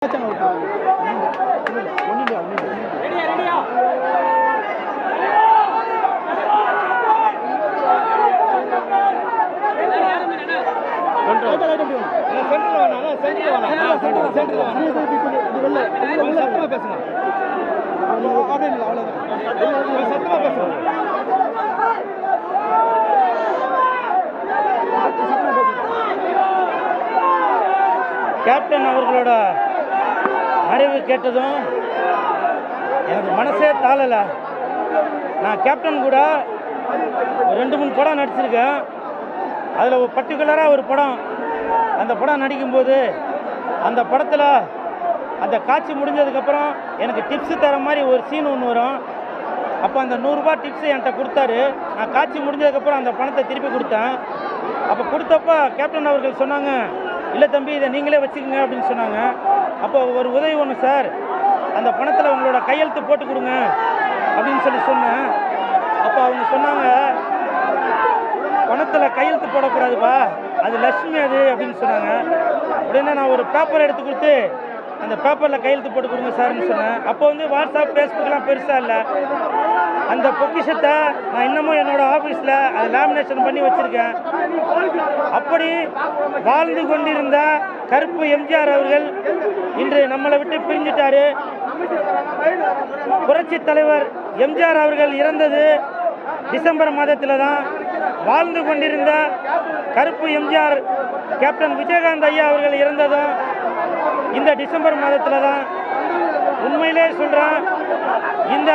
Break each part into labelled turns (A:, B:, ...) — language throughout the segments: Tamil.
A: கேப்டன் அவர்களோட மறைவு கேட்டதும் எனக்கு மனசே தாளலை. நான் கேப்டன் கூட ஒரு 2-3 படம் நடிச்சிருக்கேன். அதில் ஒரு பர்டிகுலராக ஒரு படம், அந்த படம் நடிக்கும்போது அந்த படத்தில் அந்த காட்சி முடிஞ்சதுக்கப்புறம் எனக்கு டிப்ஸு தர மாதிரி ஒரு சீன் ஒன்று வரும். அப்போ அந்த 100 ரூபா டிப்ஸு என்கிட்ட கொடுத்தாரு. நான் காட்சி முடிஞ்சதுக்கப்புறம் அந்த பணத்தை திருப்பி கொடுத்தேன். அப்போ கொடுத்தப்போ கேப்டன் அவர்கள் சொன்னாங்க, இல்லை தம்பி இதை நீங்களே வச்சுக்கோங்க அப்படின்னு சொன்னாங்க. அப்போ ஒரு உதவி ஒன்று சார், அந்த பணத்தில் உங்களோட கையெழுத்து போட்டு கொடுங்க அப்படின்னு சொன்னேன். அப்போ அவங்க சொன்னாங்க, பணத்தில் கையெழுத்து போடக்கூடாதுப்பா, அது லட்சுமி அது அப்படின்னு சொன்னாங்க. உடனே நான் ஒரு பேப்பர் எடுத்து கொடுத்து அந்த பேப்பரில் கையெழுத்து போட்டு கொடுங்க சார்னு சொன்னேன். அப்போ வாட்ஸ்அப் ஃபேஸ்புக்கெலாம் பெருசாக இல்லை. அந்த பொக்கிஷத்தை நான் இன்னமும் என்னோடய ஆஃபீஸில் அதை லேமினேஷன் பண்ணி வச்சுருக்கேன். அப்படி வாழ்ந்து கொண்டிருந்த கருப்பு எம்ஜிஆர் அவர்கள் இன்று நம்மளை விட்டு பிரிஞ்சிட்டாரு. புரட்சி தலைவர் எம்ஜிஆர் அவர்கள் இறந்தது டிசம்பர் மாதத்தில் தான். வாழ்ந்து கொண்டிருந்த கருப்பு எம்ஜிஆர் கேப்டன் விஜயகாந்த் ஐயா அவர்கள் இறந்ததும் இந்த டிசம்பர் மாதத்தில் தான். உண்மையிலே சொல்கிறேன், இந்த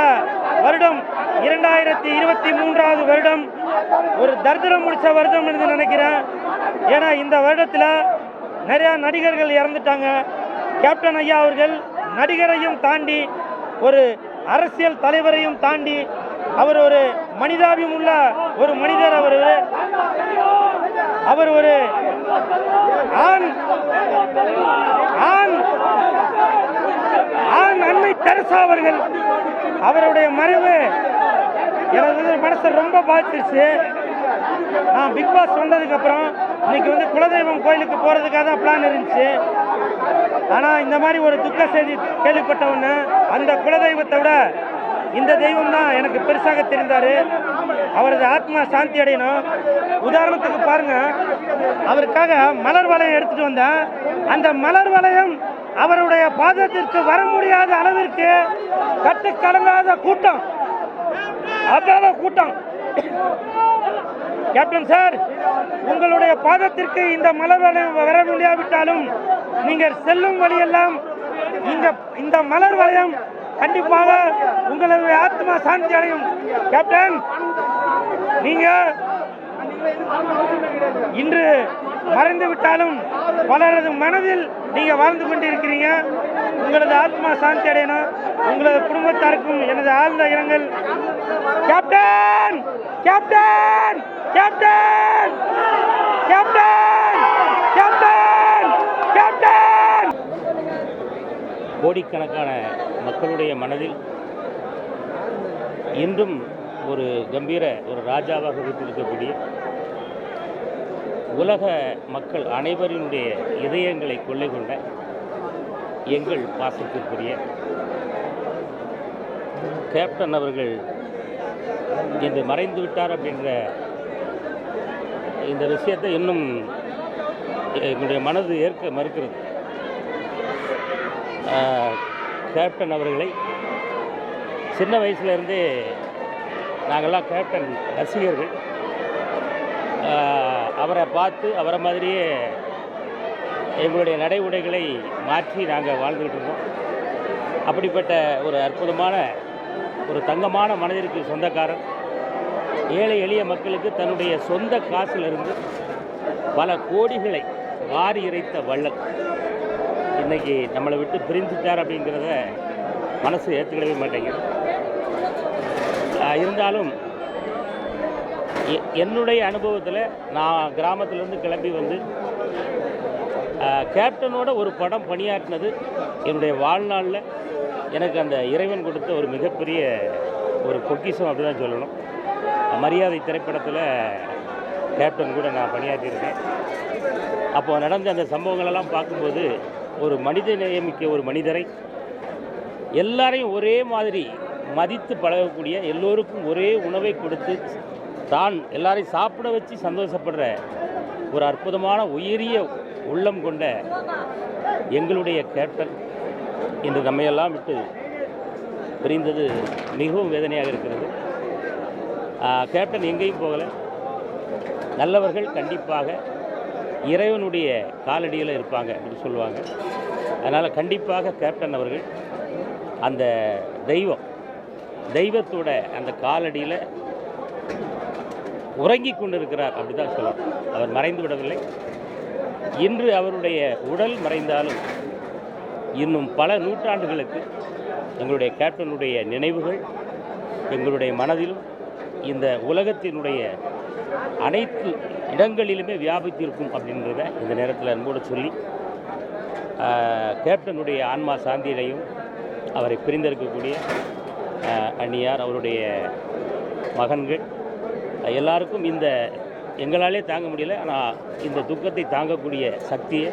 A: வருடம் 2023ஆவது வருடம் ஒரு தரித்திரம் முடித்த வருடம் என்று நினைக்கிறேன். ஏன்னா இந்த வருடத்தில் நிறையா நடிகர்கள் இறந்துட்டாங்க. கேப்டன் ஐயா அவர்கள் நடிகரையும் தாண்டி ஒரு அரசியல் தலைவரையும் தாண்டி அவர் ஒரு மனிதாபியம் உள்ள ஒரு மனிதர். அவர் ஒரு ஆண் அன்னை தெரசா அவர்கள். அவருடைய மறைவு எனக்கு மனசை ரொம்ப பாதிச்சிருச்சு. நான் பிக் பாஸ் வந்ததுக்கப்புறம் இன்னைக்கு குலதெய்வம் கோயிலுக்கு போகிறதுக்காக தான் பிளான் இருந்துச்சு. ஆனால் இந்த மாதிரி ஒரு துக்க செய்தி கேள்விப்பட்டவொன்னு அந்த குலதெய்வத்தை விட இந்த தெய்வம் தான் எனக்கு பெருசாக தெரிந்தார். அவரது ஆத்மா சாந்தி அடையணும். உதாரணத்துக்கு பாருங்க, அவருக்காக மலர் வளையம் எடுத்துட்டு வந்தேன். அந்த மலர் வளையம் அவருடைய பாதத்திற்கு வர முடியாத அளவிற்கு கட்டுக்கலங்காத கூட்டம், அவ்வளவு கூட்டம். கேப்டன் சார், உங்களுடைய பாதத்திற்கு இந்த மலர் வளையம் வர முடியாவிட்டாலும் நீங்கள் செல்லும் வழியெல்லாம் இந்த மலர் வளையம் கண்டிப்பாக உங்களுடைய ஆத்மா சாந்தி அடையும். கேப்டன், நீங்க இன்று மறைந்து விட்டாலும் பலரது மனதில் நீங்க வாழ்ந்து கொண்டிருக்கிறீங்க. உங்களது ஆத்மா சாந்தி அடையணும். உங்களது குடும்பத்தாருக்கும் எனது ஆழ்ந்த இரங்கல். Captain, captain, captain, captain, captain, captain. கோடிக்கணக்கான மக்களுடைய மனதில் இன்றும் ஒரு கம்பீர ஒரு ராஜாவாக வீட்டிருக்கக்கூடிய உலக மக்கள் அனைவரினுடைய இதயங்களை கொள்ளை கொண்ட எங்கள் பாசத்திற்குரிய கேப்டன் அவர்கள் இன்று மறைந்து விட்டார் அப்படின்ற இந்த விஷயத்தை இன்னும் எங்களுடைய மனது ஏற்க மறுக்கிறது. கேப்டன் அவர்களை சின்ன வயசுலேருந்தே நாங்கள்லாம் கேப்டன் ரசிகர்கள். அவரை பார்த்து அவரை மாதிரியே எங்களுடைய நடை உடைகளை மாற்றி நாங்கள் வாழ்ந்துக்கிட்டு இருக்கோம். அப்படிப்பட்ட ஒரு அற்புதமான ஒரு தங்கமான மனதிற்கு சொந்தக்காரர். ஏழை எளிய மக்களுக்கு தன்னுடைய சொந்த காசிலிருந்து பல கோடிகளை வாரி இறைத்த வள்ளல் இன்றைக்கி நம்மளை விட்டு பிரிஞ்சுட்டார் அப்படிங்கிறத மனசு ஏற்றுக்கிடவே மாட்டேங்குது. இருந்தாலும் என்னுடைய அனுபவத்தில் நான் கிராமத்திலேருந்து கிளம்பி வந்து கேப்டனோட ஒரு படம் பணியாற்றினது என்னுடைய வாழ்நாளில் எனக்கு அந்த இறைவன் கொடுத்த ஒரு மிகப்பெரிய ஒரு பொக்கிஷம் அப்படி தான் சொல்லணும். மரியாதை திரைப்படத்தில் கேப்டன் கூட நான் பணியாற்றியிருக்கேன். அப்போது நடந்த அந்த சம்பவங்களெல்லாம் பார்க்கும்போது
B: ஒரு மனிதநேயமிக்க ஒரு மனிதரை, எல்லாரையும் ஒரே மாதிரி மதித்து பழகக்கூடிய, எல்லோருக்கும் ஒரே உணவை கொடுத்து தான் எல்லாரையும் சாப்பிட வச்சு சந்தோஷப்படுற ஒரு அற்புதமான உயரிய உள்ளம் கொண்ட எங்களுடைய கேப்டன் இன்று நம்மையெல்லாம் விட்டு பிரிந்தது மிகவும் வேதனையாக இருக்கிறது. கேப்டன் எங்கேயும் போகலை. நல்லவர்கள் கண்டிப்பாக இறைவனுடைய காலடியில் இருப்பாங்க அப்படின்னு சொல்லுவாங்க. அதனால் கண்டிப்பாக கேப்டன் அவர்கள் அந்த தெய்வத்தோட அந்த காலடியில் உறங்கி கொண்டிருக்கிறார் அப்படி தான் சொல்லலாம். அவர் மறைந்து விடவில்லை. இன்று அவருடைய உடல் மறைந்தாலும் இன்னும் பல நூற்றாண்டுகளுக்கு எங்களுடைய கேப்டனுடைய நினைவுகள் எங்களுடைய மனதிலும் இந்த உலகத்தினுடைய அனைத்து இடங்களிலுமே வியாபித்திருக்கும் அப்படின்றத இந்த நேரத்தில் அன்போடு சொல்லி, கேப்டனுடைய ஆன்மா சாந்தியடையும். அவரை பிரிந்திருக்கக்கூடிய அந்நியார், அவருடைய மகன்கள் எல்லாருக்கும் இந்த எங்களாலே தாங்க முடியல, ஆனால் இந்த துக்கத்தை தாங்கக்கூடிய சக்தியை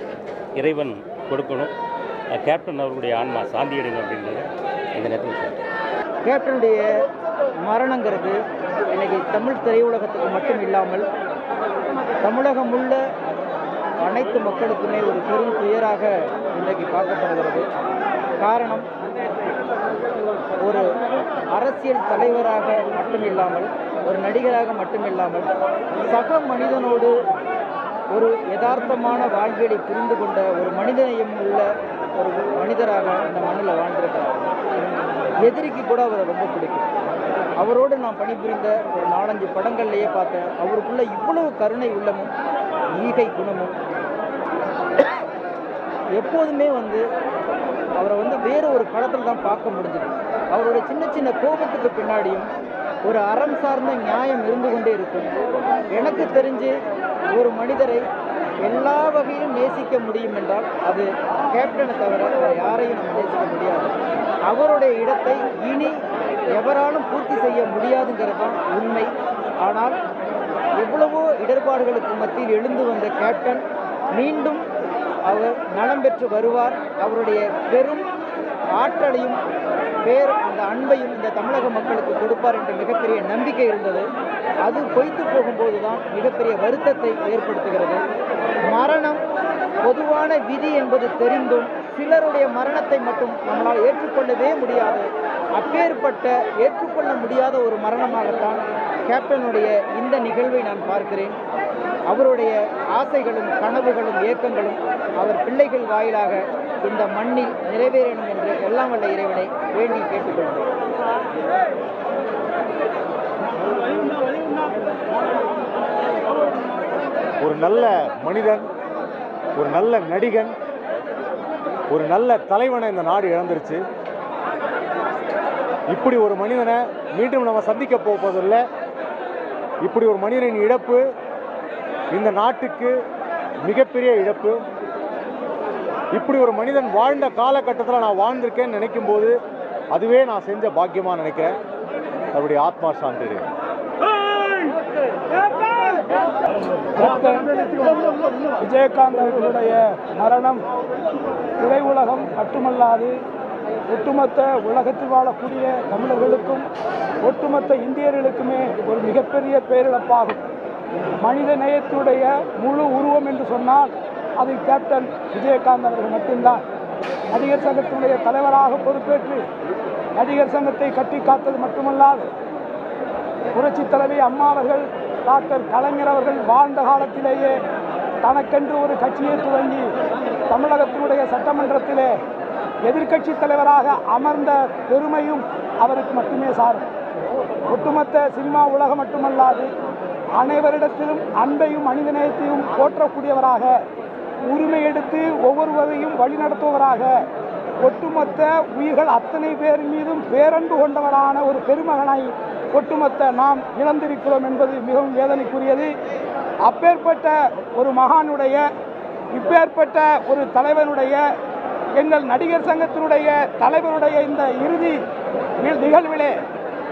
B: இறைவன் கொடுக்கணும். கேப்டன் அவர்களுடைய ஆன்மா சாந்தியடையும் அப்படின்றத இந்த நேரத்தில்
C: கேப்டனுடைய மரணங்கிறது இன்றைக்கி தமிழ் திரையுலகத்துக்கு மட்டும் இல்லாமல் தமிழகம் உள்ள அனைத்து மக்களுக்குமே ஒரு பெரும் துயராக இன்றைக்கு பார்க்கப்படுகிறது. காரணம், ஒரு அரசியல் தலைவராக மட்டுமில்லாமல், ஒரு நடிகராக மட்டுமில்லாமல், சக மனிதனோடு ஒரு யதார்த்தமான வாழ்வியலை புரிந்து கொண்ட ஒரு மனிதநேயம் உள்ள ஒரு மனிதராக இந்த மண்ணில் வாழ்ந்திருக்கிறார். எதிரிக்கு கூட அவரை ரொம்ப பிடிக்கும். அவரோடு நான் பணிபுரிந்த ஒரு 4-5 படங்கள்லேயே பார்த்தேன். அவருக்குள்ள இவ்வளவு கருணை உள்ளமும் ஈகை குணமும், எப்போதுமே அவரை வேறு ஒரு களத்தில் தான் பார்க்க முடிஞ்சது. அவருடைய சின்ன சின்ன கோபத்துக்கு பின்னாடியும் ஒரு அறம் சார்ந்த நியாயம் இருந்து கொண்டே இருக்கும். எனக்கு தெரிஞ்சு ஒரு மனிதரை எல்லா வகையிலும் நேசிக்க முடியும் என்றால் அது கேப்டனை தவிர யாரையும் நம்ம நேசிக்க முடியாது. அவருடைய இடத்தை இனி எவராலும் பூர்த்தி செய்ய முடியாதுங்கிறது தான் உண்மை. ஆனால் எவ்வளவோ இடர்பாடுகளுக்கு மத்தியில் எழுந்து வந்த கேப்டன் மீண்டும் அவர் நலம் பெற்று வருவார். அவருடைய பெரும் ஆற்றலையும் அந்த அன்பையும் இந்த தமிழக மக்களுக்கு கொடுப்பார் என்ற மிகப்பெரிய நம்பிக்கை இருந்தது. அது பொய்த்து போகும்போது தான் மிகப்பெரிய வருத்தத்தை ஏற்படுத்துகிறது. மரணம் பொதுவான விதி என்பது தெரிந்தும் சிலருடைய மரணத்தை மட்டும் நம்மளால் ஏற்றுக்கொள்ளவே முடியாது. அப்பேற்பட்ட ஏற்றுக்கொள்ள முடியாத ஒரு மரணமாகத்தான் கேப்டனுடைய இந்த நிகழ்வை நான் பார்க்கிறேன். அவருடைய ஆசைகளும் கனவுகளும் ஏக்கங்களும் அவர் பிள்ளைகள் வாயிலாக இந்த மண்ணில் நிறைவேறணும் என்று எல்லாம் வல்ல இறைவனை வேண்டி கேட்டுக்கொள்கிறேன்.
D: ஒரு நல்ல மனிதன், ஒரு நல்ல நடிகன், ஒரு நல்ல தலைவனை இந்த நாடு இழந்துருச்சு. இப்படி ஒரு மனிதனை மீண்டும் நம்ம சந்திக்க போவதில்லை. இப்படி ஒரு மனிதனின் இழப்பு இந்த நாட்டுக்கு மிகப்பெரிய இழப்பு. இப்படி ஒரு மனிதன் வாழ்ந்த காலகட்டத்தில் நான் வாழ்ந்திருக்கேன்னு நினைக்கும் போது அதுவே நான் செஞ்ச பாக்கியமாக நினைக்கிறேன். அவருடைய ஆத்மா சாந்தி.
E: விஜயகாந்த் அவர்களுடைய மரணம் திரையுலகம் மட்டுமல்லாது ஒட்டுமொத்த உலகத்தில் வாழக்கூடிய தமிழர்களுக்கும் ஒட்டுமொத்த இந்தியர்களுக்குமே ஒரு மிகப்பெரிய பேரிழப்பாகும். மனித நேயத்துடைய முழு உருவம் என்று சொன்னால் அது கேப்டன் விஜயகாந்த் அவர்கள் மட்டும்தான். நடிகர் சங்கத்தினுடைய தலைவராக பொறுப்பேற்று நடிகர் சங்கத்தை கட்டி காத்தது மட்டுமல்லாது, புரட்சி தலைவி அம்மா அவர்கள், டாக்டர் கலைஞர் அவர்கள் வாழ்ந்த காலத்திலேயே தனக்கென்று ஒரு கட்சியை துவங்கி தமிழகத்தினுடைய சட்டமன்றத்திலே எதிர்க்கட்சி தலைவராக அமர்ந்த பெருமையும் அவருக்கு மட்டுமே சாரும். ஒட்டுமொத்த சினிமா உலகம் மட்டுமல்லாது அனைவரிடத்திலும் அன்பையும் மனிதநேயத்தையும் போற்றக்கூடியவராக, உரிமை எடுத்து ஒவ்வொருவரையும் வழிநடத்துவராக, ஒட்டுமொத்த உயிர்கள் அத்தனை பேர் மீதும் பேரன்பு கொண்டவரான ஒரு பெருமகனை ஒட்டுமொத்த நாம் இழந்திருக்கிறோம் என்பது மிகவும் வேதனைக்குரியது. அப்பேற்பட்ட ஒரு மகானுடைய, இப்பேற்பட்ட ஒரு தலைவனுடைய, எங்கள் நடிகர் சங்கத்தினுடைய தலைவருடைய இந்த இறுதி நிகழ்விலே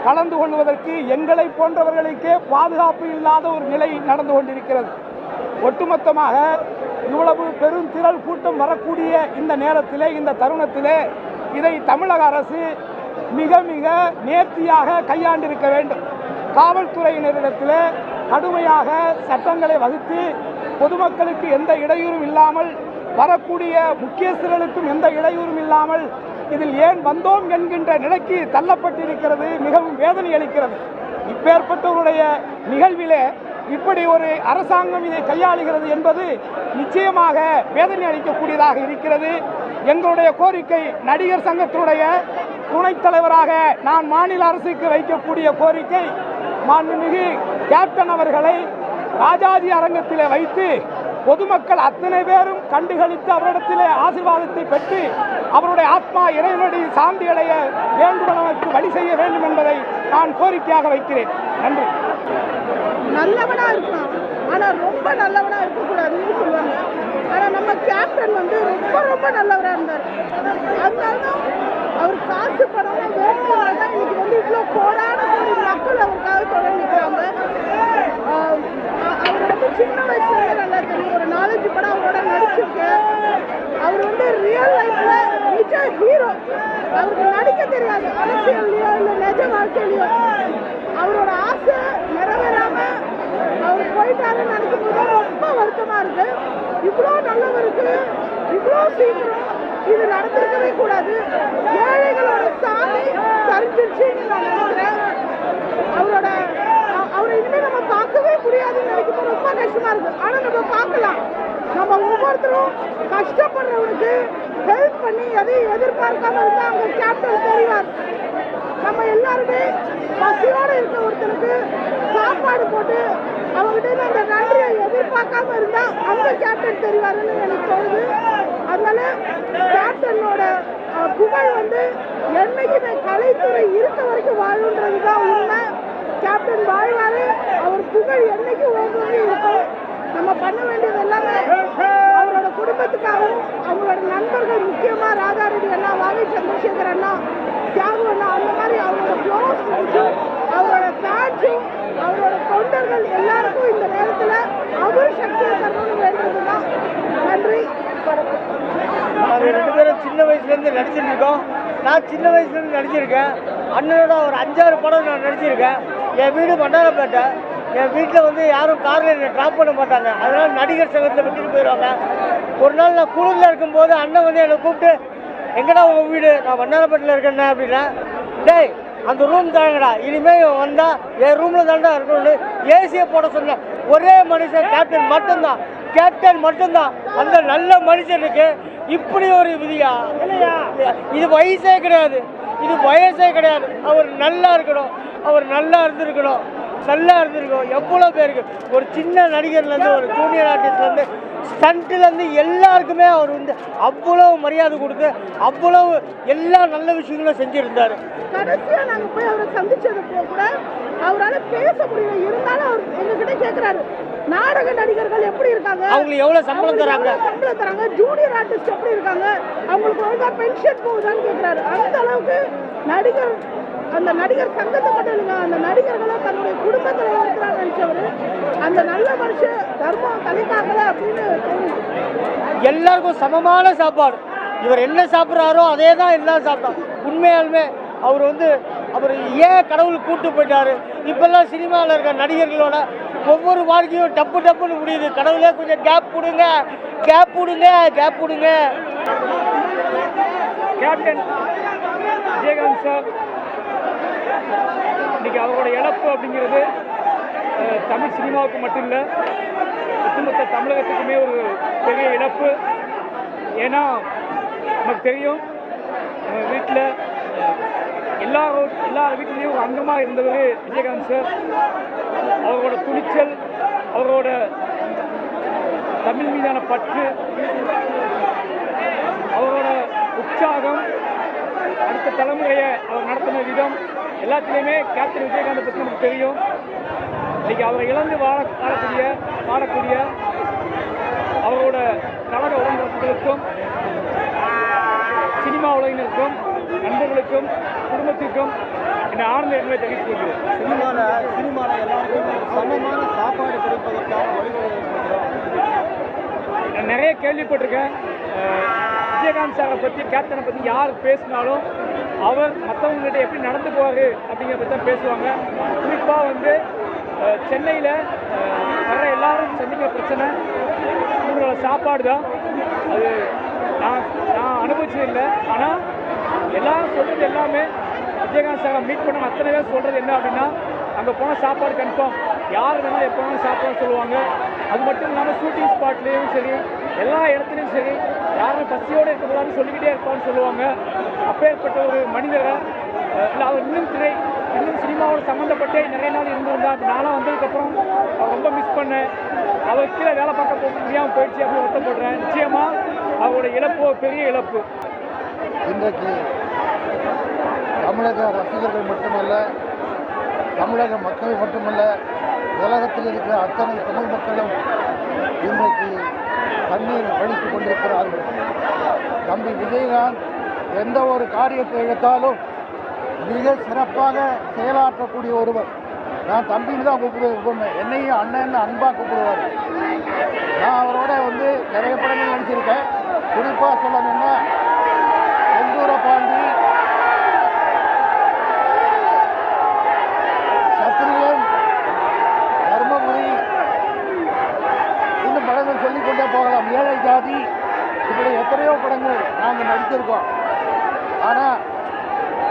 E: கலந்து கொள்வதற்கு எங்களை போன்றவர்களுக்கே பாதுகாப்பு இல்லாத ஒரு நிலை நடந்து கொண்டிருக்கிறது. ஒட்டுமொத்தமாக இவ்வளவு பெருந்திரள் கூட்டம் வரக்கூடிய இந்த நேரத்திலே, இந்த தருணத்திலே இதை தமிழக அரசு மிக மிக நேர்த்தியாக கையாண்டிருக்க வேண்டும். காவல்துறையினரிடத்தில் கடுமையாக சட்டங்களை வகுத்து பொதுமக்களுக்கு எந்த இடையூறும் இல்லாமல், வரக்கூடிய முக்கியஸ்தர்களுக்கும் எந்த இடையூறும் இல்லாமல் இதில் ஏன் வந்தோம் என்கின்ற நிலைக்கு தள்ளப்பட்டிருக்கிறது. மிகவும் வேதனை அளிக்கிறது. இப்பேற்பட்டவருடைய நிகழ்விலே இப்படி ஒரு அரசாங்கம் இதை கையாளுகிறது என்பது நிச்சயமாக வேதனை அளிக்கக்கூடியதாக இருக்கிறது. எங்களுடைய கோரிக்கை, நடிகர் சங்கத்தினுடைய துணைத் தலைவராக நான் மாநில அரசுக்கு வைக்கக்கூடிய கோரிக்கை, மாண்புமிகு கேப்டன் அவர்களை ராஜாஜி அரங்கத்திலே வைத்து பொதுமக்கள் அத்தனை பேரும் கண்டுகளித்து அவரிடத்திலே ஆசீர்வாதத்தை பெற்று அவருடைய ஆத்மா இறைவனுடைய சாந்தி அடைய வேண்டுமெனக்கு வழி செய்ய வேண்டும் என்பதை நான் கோரிக்கையாக வைக்கிறேன். நன்றி.
F: நல்லவனா இருக்கலாம், ஆனா ரொம்ப நல்லவனா இருக்கக்கூடாதுன்னு சொல்லுவாங்க. ஆனா நம்ம கேப்டன் வந்து ரொம்ப ரொம்ப நல்லவரா இருந்தார். அதனால்தான் அவர் காசு பணம் வேணும்னா இன்னைக்கு வந்து இவ்வளோ கோடான கோடி மக்கள் அவருக்காக தொடர்ந்து நிற்கிறாங்க. அவர் வந்து சின்ன வயசுல நல்லா தெரியும். ஒரு 4-5 படம் அவரோட நடிச்சிருக்கேன். அவர் வந்து ரியல் லைஃப்ல நிஜ ஹீரோ. அவருக்கு நடிக்க தெரியாது, அரசியல்லையோ இல்லை நிஜ வாழ்க்கையிலையோ. அவரோட ஆசை நிறைவேறாம அவர் போயிட்டாருன்னு நினைக்கும் போது ரொம்ப வருத்தமா இருக்கு. இவ்வளோ நல்லவருக்கு இவ்வளோ சீக்கிரம் இது நடந்திருக்கவே கூடாது. ஏழைகளோட சாமி சரிஞ்சிருச்சுன்னு நான் நினைக்கிறேன். அவரை இனிமேல் நம்ம பார்க்கவே முடியாதுன்னு நினைக்கும் போது ரொம்ப கஷ்டமா இருக்கு. ஆனா நம்ம பார்க்கலாம். நம்ம ஒவ்வொருத்தரும் கஷ்டப்படுறவனுக்கு ஹெல்ப் பண்ணி எதையும் எதிர்பார்க்காம இருந்தா அவங்க கேப்டன் தெரிவார். நம்ம எல்லாருமே பசியோடு இருக்க ஒருத்தருக்கு சாப்பாடு போட்டு அவங்ககிட்ட அந்த நன்றியை எதிர்பார்க்காம இருந்தா அந்த கேப்டன் தெரிவாருன்னு எனக்கு தோணுது. அதனால கேப்டனோட புகழ் வந்து என்னைக்குமே கலைத்துறை இருக்க வரைக்கும் வாழுன்றதுதான் உண்மை. கேப்டன் வாழ்வாரு, அவர் புகழ் என்னைக்கு ஓங்கி இருக்கும். நம்ம பண்ண வேண்டியது எல்லாமே அவரோட குடும்பத்துக்காகவும் அவங்களோட நண்பர்கள், முக்கியமா ராதாரெட்டி அண்ணா, வாகை சந்திரசேகர் அண்ணா, தியாகு அண்ணா, அந்த மாதிரி அவரோட க்ளோஸ் ஃப்ரெண்ட்ஸும் அவரோட ஃபேன்ஸும் அவரோட தொண்டர்கள் எல்லாருக்கும் இந்த நேரத்தில் அவர் சக்தியை தரணும்னு வேண்டியதுதான். நன்றி.
C: நாங்கள் 2 பேரும் சின்ன வயசுலேருந்து நடிச்சுட்டு இருக்கோம். நான் சின்ன வயசுலேருந்து நடிச்சிருக்கேன். அண்ணனோட ஒரு 5-6 படம் நான் நடிச்சிருக்கேன். என் வீடு மண்டாரப்பேட்டை. என் வீட்டில் வந்து யாரும் காரில் என்னை ட்ராப் பண்ண மாட்டாங்க. அதனால் நடிகர் சங்கத்தில் விட்டுட்டு போயிடுவாங்க. ஒரு நாள் நான் குளிரில் இருக்கும்போது அண்ணன் வந்து என்னை கூப்பிட்டு, எங்கடா உங்கள் வீடு? நான் மண்டாரப்பேட்டில் இருக்கேண்ணே அப்படின்னா, டேய் அந்த ரூம் தாங்கடா, இனிமேல் வந்தால் என் ரூமில் தாண்டா இருக்கணும்னு ஏசியை போட சொன்னேன். ஒரே மனுஷன் கேப்டன் மட்டும்தான். கேப்டன் மட்டும்தான். அந்த நல்ல மனுஷனுக்கு இப்படி ஒரு விதியா? இது வயசே கிடையாது, இது வயசே கிடையாது. அவர் நல்லா இருக்கணும், அவர் நல்லா இருந்திருக்கணும், நல்லா இருந்திருக்கும். எவ்வளோ பேருக்கு, ஒரு சின்ன நடிகர்லேருந்து ஒரு ஜூனியர் ஆர்டிஸ்ட்லேருந்து ஸ்டண்ட்லேருந்து எல்லாருக்குமே அவர் வந்து அவ்வளோ மரியாதை கொடுத்து அவ்வளவு எல்லா நல்ல விஷயங்களும் செஞ்சுருந்தார்.
F: கடைசியாக நாங்கள் போய் அவரை சந்திச்சதுக்கு கூட அவரால் பேச முடியல. இருந்தாலும் அவர் எங்ககிட்ட கேட்குறாரு, நாடக நடிகர்கள் எப்படி இருக்காங்க,
C: அவங்களுக்கு எவ்வளோ சம்பளம் தராங்க,
F: ஜூனியர் ஆர்டிஸ்ட் எப்படி இருக்காங்க, அவங்களுக்கு ஒழுங்காக பென்ஷன் போகுதான்னு கேட்குறாரு. அந்த அளவுக்கு நடிகர், அந்த நடிகர் சங்கத்தை மட்டும் இல்லைங்க, அந்த நடிகர்களை தன்னுடைய குடும்பத்தில் இருக்கிறாங்க நினைச்சவர். அந்த நல்ல மனுஷன் தர்மம் தலைக்காகல அப்படின்னு
C: எல்லாருக்கும் சமமான சாப்பாடு. இவர் என்ன சாப்பிட்றாரோ அதே தான் எல்லாம் சாப்பிட்டார். உண்மையாலுமே அவர் வந்து அவர் ஏன் கடவுள் கூட்டு போயிட்டாரு. இப்பெல்லாம் சினிமாவில் இருக்க நடிகர்களோட ஒவ்வொரு வாழ்க்கையும் டப்பு டப்புன்னு முடியுது. கடவுளே கொஞ்சம் கேப் கொடுங்க, கேப் கொடுங்க, கேப் கொடுங்க.
E: கேப்டன் விஜயகாந்த் சார் இன்னைக்கு அவரோட இழப்பு அப்படிங்கிறது தமிழ் சினிமாவுக்கு மட்டும் இல்லை, ஒட்டுமொத்த தமிழகத்துக்குமே ஒரு பெரிய இழப்பு. ஏன்னா நமக்கு தெரியும், நம்ம வீட்டில் எல்லா வீட்லேயும் ஒரு அங்கமாக இருந்தவர் விஜயகாந்த் சார். அவரோட துணிச்சல், அவரோட தமிழ் மீதான பற்று, அவரோட உற்சாகம், அடுத்த தலைமுறையை அவர் நடத்தின விதம் எல்லாத்துலேயுமே கேப்டன் விஜயகாந்தை பற்றி நமக்கு தெரியும். இன்றைக்கி அவரை இழந்து வாழக்கூடிய அவரோட கழக உடன்பிறப்புகளுக்கும், சினிமா உலகினருக்கும், நண்பர்களுக்கும், குடும்பத்திற்கும் என்னை ஆழ்ந்த எண்ணங்களை தெரிவித்துக் கொள்கிறேன்.
C: சினிமாவில் எல்லாருக்கும் சமமான சாப்பாடு கிடைப்பதற்காக வழிவகை
E: நிறைய கேள்விப்பட்டிருக்கேன். விஜயகாந்த் சாரை பற்றி, கேப்டனை பற்றி யார் பேசினாலும் அவர் மற்றவங்ககிட்ட எப்படி நடந்துக்குவார் அப்படிங்கிறத பற்றி தான் பேசுவாங்க. குறிப்பாக வந்து சென்னையில் வர எல்லாரும் சந்திக்கிற பிரச்சனை இவங்களோட சாப்பாடு தான். அது நான் அனுபவிச்சதில்லை. ஆனால் எல்லாரும் சொல்கிறது எல்லாமே விஜயகாந்த் சாரை மீட் பண்ண அத்தனை பேர் சொல்கிறது என்ன அப்படின்னா, அங்கே போனால் சாப்பாடு கன்ஃபார்ம், யார் வேணாலும் எப்போ வேணாலும் சாப்பாடு சொல்லுவாங்க. அது மட்டும் இல்லாமல் ஷூட்டிங் ஸ்பாட்லேயும் சரி, எல்லா இடத்துலையும் சரி, யாரும் பசியோடு இருக்கிறதாலும் சொல்லிக்கிட்டே இருப்பான்னு சொல்லுவாங்க. அப்பேற்பட்ட ஒரு மனிதரை இல்லை அவர் இன்னும் சினிமாவோட சம்மந்தப்பட்டே நிறைய நாள் இருந்திருந்தா. நானும் வந்ததுக்கப்புறம் அவர் ரொம்ப மிஸ் பண்ணேன். அவர் கீழே வேலை பார்க்க போக முடியாமல் போயிடுச்சு அப்படின்னு வருத்தப்படுறேன். நிச்சயமாக அவரோட இழப்பு பெரிய இழப்பு.
G: இன்றைக்கு தமிழக ரசிகர்கள் மட்டுமல்ல, தமிழக மக்கள் மட்டுமல்ல, உலகத்தில் இருக்கிற அத்தனை தமிழ் மக்களும் இன்றைக்கு கண்ணீர் வடித்துக் கொண்டிருக்கிறார்கள். தம்பி விஜயகாந்த் எந்த ஒரு காரியத்தை எடுத்தாலும் மிக சிறப்பாக செயலாற்றக்கூடிய ஒருவர். நான் தம்பின்னு தான் கூப்பிடுவேன், என்னையும் அண்ணன் அன்பாக கூப்பிடுவார். நான் அவரோட வந்து நிறைய படங்கள் நடிச்சிருக்கேன். குறிப்பாக சொல்லணும்னா செந்தூர பாண்டி, சத்திரியன், தர்மபுரி, இன்னும் படங்கள் சொல்லிக்கொண்டே போகலாம். ஏழை ஜாதி, இப்படி எத்தனையோ படங்கள் நாங்கள் நடித்திருக்கோம். ஆனால்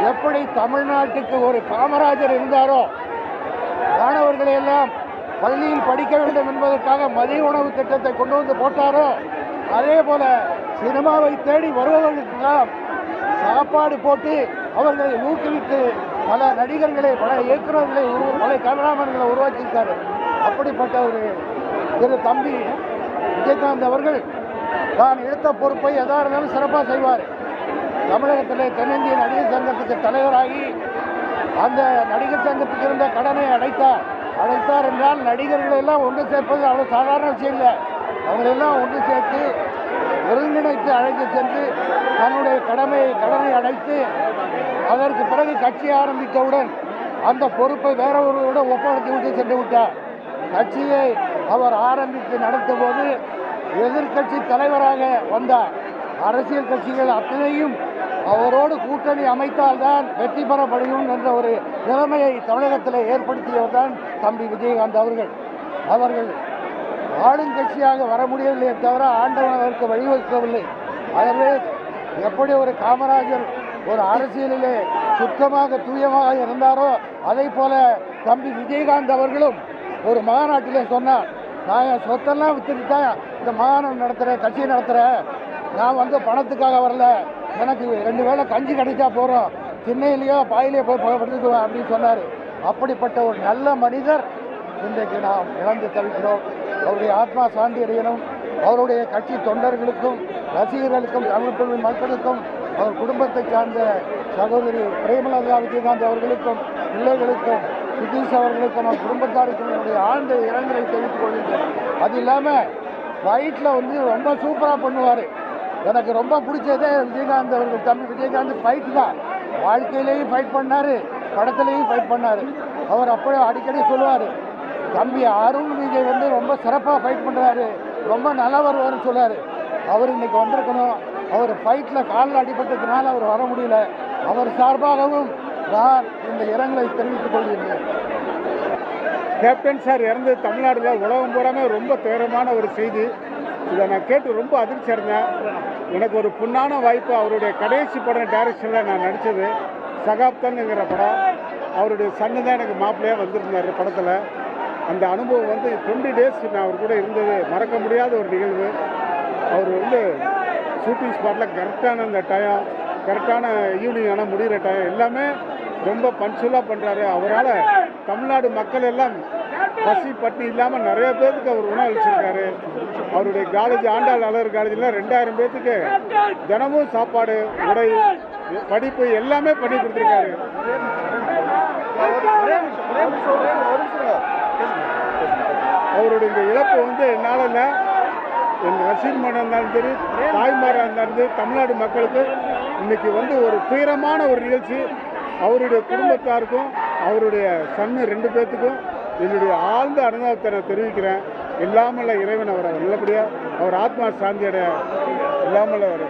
G: எப்படி தமிழ்நாட்டுக்கு ஒரு காமராஜர் இருந்தாரோ, மாணவர்களை எல்லாம் பள்ளியில் படிக்க வேண்டும் என்பதற்காக மதிய உணவு திட்டத்தை கொண்டு வந்து போட்டாரோ, அதே போல சினிமாவை தேடி வருபவர்களுக்கெல்லாம் சாப்பாடு போட்டு அவர்களை ஊக்குவித்து பல நடிகர்களை, பல இயக்குநர்களை, பல கேமராமேன்களை உருவாக்கியிருக்காரு. அப்படிப்பட்ட ஒரு திரு தம்பி விஜயகாந்த் அவர்கள் தான் எடுத்த பொறுப்பை எதாக இருந்தாலும் சிறப்பாக செய்வார். தமிழகத்தில் தென்னிந்திய நடிகர் சங்கத்துக்கு தலைவராகி அந்த நடிகர் சங்கத்துக்கு இருந்த கடனை அடைத்தார் என்றால் நடிகர்களை எல்லாம் ஒன்று சேர்ப்பது அவ்வளோ சாதாரண விஷயம் இல்லை. அவங்களெல்லாம் ஒன்று சேர்த்து ஒருங்கிணைத்து அழைத்து சென்று தன்னுடைய கடனை அடைத்து அதற்கு பிறகு கட்சி ஆரம்பித்தவுடன் அந்த பொறுப்பை வேற ஒருவருடன் ஒப்படைத்து விட்டு சென்று விட்டார். கட்சியை அவர் ஆரம்பித்து நடத்தும் போது எதிர்கட்சி தலைவராக வந்தார். அரசியல் கட்சிகள் அத்தனையும் அவரோடு கூட்டணி அமைத்தால்தான் வெற்றி பெற முடியும் என்ற ஒரு நிலைமையை தமிழகத்தில் ஏற்படுத்தியவர் தான் தம்பி விஜயகாந்த் அவர்கள் ஆளுங்கட்சியாக வர முடியவில்லையே தவிர ஆண்டவன் அதற்கு வழிவகுக்கவில்லை. ஆகவே எப்படி ஒரு காமராஜர் ஒரு அரசியலிலே சுத்தமாக தூயமாக இருந்தாரோ, அதை போல தம்பி விஜயகாந்த் அவர்களும் ஒரு மாநாட்டிலே சொன்னார், நான் என் சொத்தெல்லாம் வித்துட்டு தான் இந்த மாநாடு நடத்துகிறேன், கட்சியை நடத்துகிறேன், நான் வந்து பணத்துக்காக வரல, எனக்கு 2 வேளை கஞ்சி கிடைச்சா போகிறோம், திண்ணையிலையோ பாயிலையோ போய் படுத்துக்குவேன் அப்படின்னு சொன்னார். அப்படிப்பட்ட ஒரு நல்ல மனிதர் இன்றைக்கு நாம் இழந்து தவிக்கிறோம். அவருடைய ஆத்மா சாந்தி அடையணும். அவருடைய கட்சி தொண்டர்களுக்கும் ரசிகர்களுக்கும் தமிழ் மக்களுக்கும் அவர் குடும்பத்தை சார்ந்த சகோதரி பிரேமலதா விஜயகாந்த் அவர்களுக்கும் பிள்ளைகளுக்கும் சுதீஷ் அவர்களுக்கும் அவர் குடும்பத்தாருக்கும் என்னுடைய ஆழ்ந்த இரங்கலை தெரிவித்துக் கொள்கின்றேன். அது இல்லாமல் ஃபைட்டில் வந்து ரொம்ப சூப்பராக பண்ணுவார். எனக்கு ரொம்ப பிடிச்சதே விஜயகாந்த் அவர்கள், தம்பி விஜயகாந்த் ஃபைட் தான். வாழ்க்கையிலேயும் ஃபைட் பண்ணார், படத்துலேயும் ஃபைட் பண்ணார். அவர் அப்படியே அடிக்கடி சொல்லுவார், தம்பி அருண் விஜய் வந்து ரொம்ப சிறப்பாக ஃபைட் பண்ணுறாரு, ரொம்ப நல்லா வருவார்னு சொல்லார். அவர் இன்னைக்கு வந்திருக்கணும். அவர் ஃபைட்டில் காலில் அடிபட்டதுனால அவர் வர முடியல. அவர் சார்பாகவும் நான் இந்த இரங்கலை தெரிவித்துக் கொள்கிறேன்.
D: கேப்டன் சார் இறந்து தமிழ்நாட்டில் உலகம் பூராமே ரொம்ப துயரமான ஒரு செய்தி. இதை நான் கேட்டு ரொம்ப அதிர்ச்சி அடைஞ்சேன். எனக்கு ஒரு பொன்னான வாய்ப்பு, அவருடைய கடைசி படம் டைரக்ஷனில் நான் நடித்தது சகாப்தன்ங்கிற படம். அவருடைய சன்னு தான் எனக்கு மாப்பிள்ளையாக வந்திருந்தார் படத்தில். அந்த அனுபவம் வந்து 20 டேஸ் நான் அவர் கூட இருந்தது மறக்க முடியாத ஒரு நிகழ்வு. அவர் வந்து ஷூட்டிங் ஸ்பாட்டில் கரெக்டான அந்த டைம், கரெக்டான ஈவினிங் ஆனால் முடிகிற டைம் எல்லாமே ரொம்ப பஞ்சுவலாக பண்ணுறாரு. அவரால் தமிழ்நாடு மக்கள் எல்லாம் பசி பட்டி இல்லாமல் நிறைய பேருக்கு அவர் உணவு அளிச்சிருக்காரு. அவருடைய காலேஜ் ஆண்டாள் அழகர் காலேஜில் 2000 பேர்த்துக்கு தினமும் சாப்பாடு, உடை, படிப்பு எல்லாமே பண்ணி கொடுத்துருக்காரு. அவருடைய இந்த இழப்பு வந்து என்னால் இல்லை, என் ரசிகமாக இருந்தாலும் சரி, தாய்மாராக இருந்தாலும் சரி, தமிழ்நாடு மக்களுக்கு இன்னைக்கு வந்து ஒரு துயரமான ஒரு நிகழ்ச்சி. அவருடைய குடும்பத்தாருக்கும் அவருடைய சன்னு 2 பேர்த்துக்கும் என்னுடைய ஆழ்ந்த அனுதாபத்தை நான் தெரிவிக்கிறேன்.
H: இல்லாமல் இறைவன் அவரை நல்லபடியாக அவர் ஆத்மா சாந்தியடைய இல்லாமல் அவர்